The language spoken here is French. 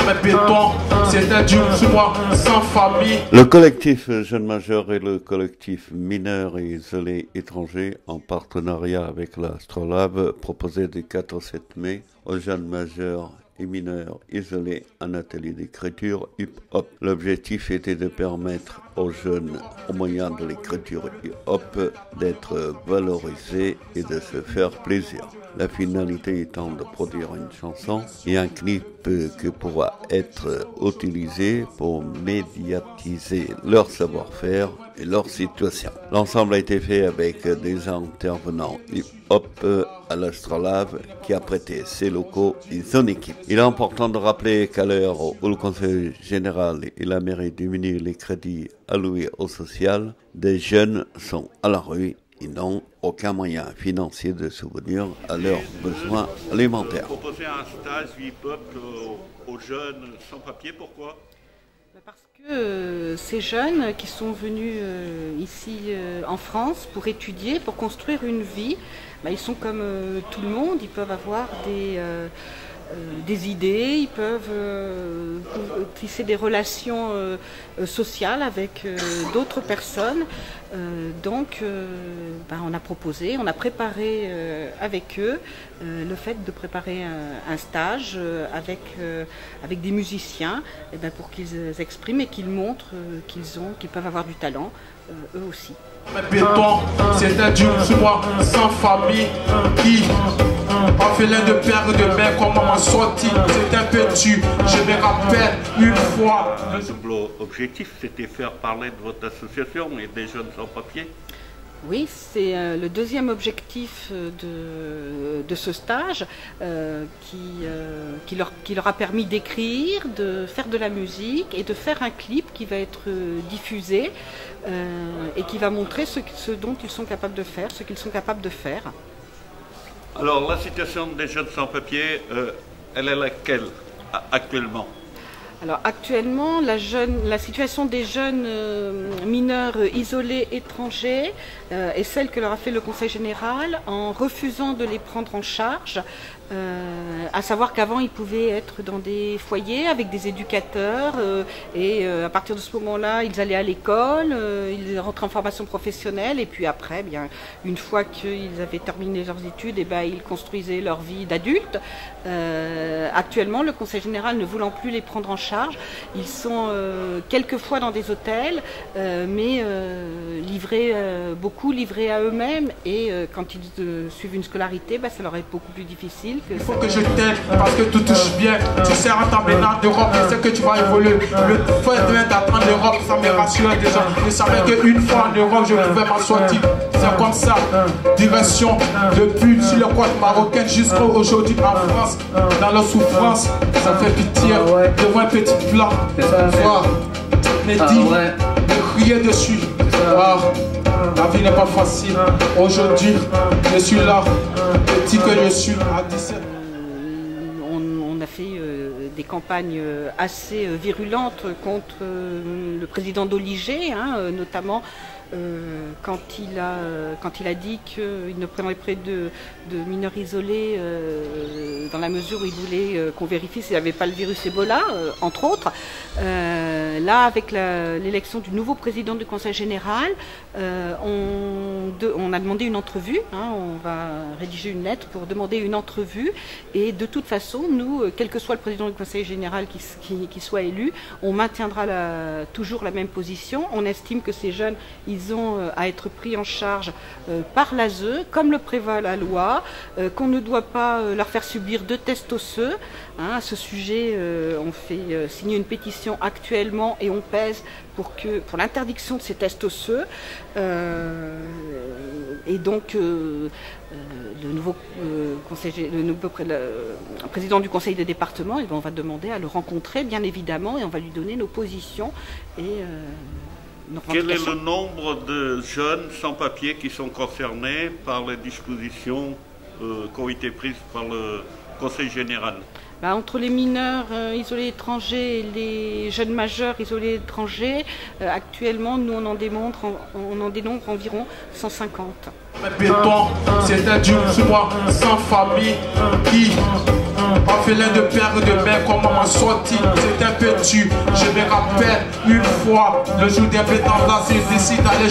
mais béton. C'était dur sur moi, sans famille. Le collectif Jeunes Majeurs et le collectif Mineurs et Isolés Étrangers, en partenariat avec l'Astrolabe, proposait du 4 au 7 mai aux jeunes majeurs et mineurs isolés un atelier d'écriture hip-hop. L'objectif était de permettre aux jeunes, au moyen de l'écriture hip-hop, d'être valorisés et de se faire plaisir. La finalité étant de produire une chanson et un clip qui pourra être utilisé pour médiatiser leur savoir-faire et leur situation. L'ensemble a été fait avec des intervenants hip-hop à l'Astrolabe qui a prêté ses locaux et son équipe. Il est important de rappeler qu'à l'heure où le Conseil général et la mairie diminuent les crédits alloués au social, des jeunes sont à la rue. Ils n'ont aucun moyen financier de subvenir à leurs besoins alimentaires. Proposer un stage hip-hop aux jeunes sans-papiers, pourquoi ? Parce que ces jeunes qui sont venus ici en France pour étudier, pour construire une vie, ils sont comme tout le monde, ils peuvent avoir des idées, ils peuvent tisser des relations sociales avec d'autres personnes. Donc on a proposé, on a préparé avec eux le fait de préparer un stage avec des musiciens pour qu'ils expriment et qu'ils montrent qu'ils peuvent avoir du talent eux aussi. Mais béton, c'était dur sur moi, sans famille, qui orphelin de père et de mère, comment m'en sortir, c'était un peu dur, je me rappelle une fois. Le double objectif, c'était faire parler de votre association et des jeunes sans-papiers. Oui, c'est le deuxième objectif de ce stage qui leur a permis d'écrire, de faire de la musique et de faire un clip qui va être diffusé et qui va montrer ce dont ils sont capables de faire, ce qu'ils sont capables de faire. Alors la situation des jeunes sans-papiers, elle est laquelle actuellement ? Alors actuellement, la situation des jeunes mineurs isolés étrangers est celle que leur a fait le Conseil général en refusant de les prendre en charge. À savoir qu'avant ils pouvaient être dans des foyers avec des éducateurs et à partir de ce moment-là ils allaient à l'école, ils rentraient en formation professionnelle et puis après, une fois qu'ils avaient terminé leurs études, ils construisaient leur vie d'adulte. Actuellement, le Conseil général ne voulant plus les prendre en charge, ils sont quelquefois dans des hôtels, mais beaucoup livrés à eux-mêmes et quand ils suivent une scolarité, ça leur est beaucoup plus difficile. Il faut que je t'aide parce que tout touche bien. Tu sais, en t'emmenant d'Europe, je sais que tu vas évoluer. Le fait d'apprendre l'Europe, ça me rassure déjà. Je savais qu'une fois en Europe, je pouvais m'en sortir. C'est comme ça, direction depuis sur le côte marocaine jusqu'à aujourd'hui en France. Dans la souffrance, ça fait pitié de voir un petit plat. Voir, me dire, me crier dessus. La vie n'est pas facile. Aujourd'hui, je suis là. Petit que je suis à 17. On a fait des campagnes assez virulentes contre le président d'Oligé, notamment quand il a dit qu'il ne prendrait près de mineurs isolés dans la mesure où il voulait qu'on vérifie s'il n'avait pas le virus Ebola, entre autres. Là, avec l'élection du nouveau président du Conseil général, on a demandé une entrevue. On va rédiger une lettre pour demander une entrevue. Et de toute façon, nous, quel que soit le président du Conseil général qui soit élu, on maintiendra toujours la même position. On estime que ces jeunes, ils ont à être pris en charge par l'ASE, comme le prévoit la loi, qu'on ne doit pas leur faire subir de tests osseux. À ce sujet, on fait signer une pétition actuellement et on pèse pour l'interdiction de ces tests osseux. Et donc, le nouveau président du conseil des départements, on va demander à le rencontrer, bien évidemment, et on va lui donner nos positions et nos Quel est le nombre de jeunes sans-papiers qui sont concernés par les dispositions qui ont été prises par le Conseil général ? Entre les mineurs isolés étrangers et les jeunes majeurs isolés étrangers, actuellement, nous, on en dénombre environ 150. Béton, c'était du moi sans famille qui orphelin de père et de mère, comment m'a sorti, c'est un peu dur. Je me rappelle une fois, le jour des bétons là, c'est décidé d'aller